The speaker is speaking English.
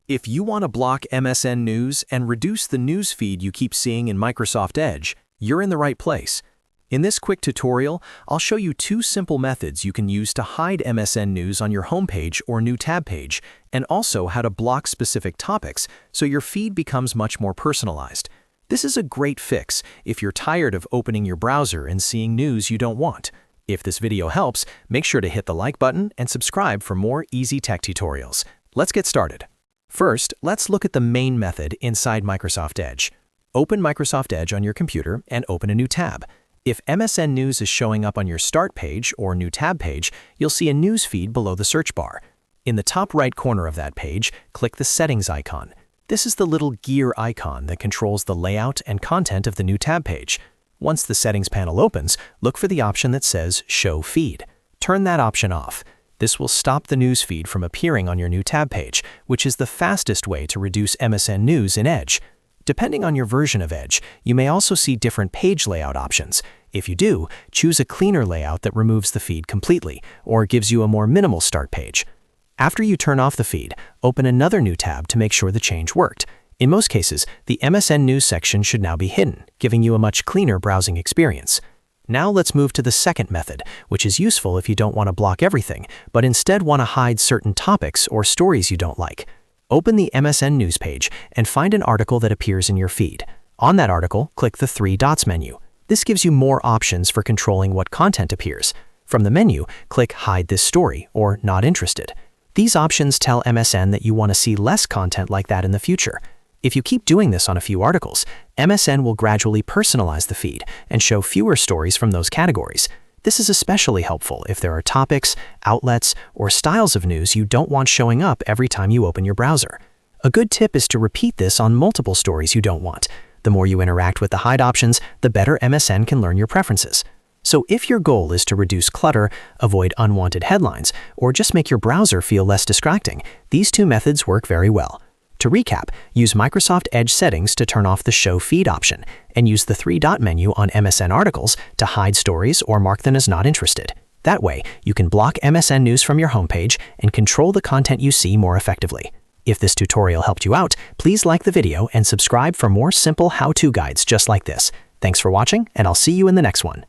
If you want to block MSN News and reduce the news feed you keep seeing in Microsoft Edge, you're in the right place. In this quick tutorial, I'll show you two simple methods you can use to hide MSN News on your homepage or new tab page, and also how to block specific topics so your feed becomes much more personalized. This is a great fix if you're tired of opening your browser and seeing news you don't want. If this video helps, make sure to hit the like button and subscribe for more easy tech tutorials. Let's get started. First, let's look at the main method inside Microsoft Edge. Open Microsoft Edge on your computer and open a new tab. If MSN News is showing up on your Start page or New Tab page, you'll see a news feed below the search bar. In the top right corner of that page, click the Settings icon. This is the little gear icon that controls the layout and content of the new tab page. Once the Settings panel opens, look for the option that says Show Feed. Turn that option off. This will stop the news feed from appearing on your new tab page, which is the fastest way to reduce MSN News in Edge. Depending on your version of Edge, you may also see different page layout options. If you do, choose a cleaner layout that removes the feed completely or gives you a more minimal start page. After you turn off the feed, open another new tab to make sure the change worked. In most cases, the MSN News section should now be hidden, giving you a much cleaner browsing experience. Now let's move to the second method, which is useful if you don't want to block everything, but instead want to hide certain topics or stories you don't like. Open the MSN News page and find an article that appears in your feed. On that article, click the three dots menu. This gives you more options for controlling what content appears. From the menu, click Hide this story or Not interested. These options tell MSN that you want to see less content like that in the future. If you keep doing this on a few articles, MSN will gradually personalize the feed and show fewer stories from those categories. This is especially helpful if there are topics, outlets, or styles of news you don't want showing up every time you open your browser. A good tip is to repeat this on multiple stories you don't want. The more you interact with the hide options, the better MSN can learn your preferences. So if your goal is to reduce clutter, avoid unwanted headlines, or just make your browser feel less distracting, these two methods work very well. To recap, use Microsoft Edge settings to turn off the Show Feed option, and use the three-dot menu on MSN articles to hide stories or mark them as not interested. That way, you can block MSN News from your homepage and control the content you see more effectively. If this tutorial helped you out, please like the video and subscribe for more simple how-to guides just like this. Thanks for watching, and I'll see you in the next one.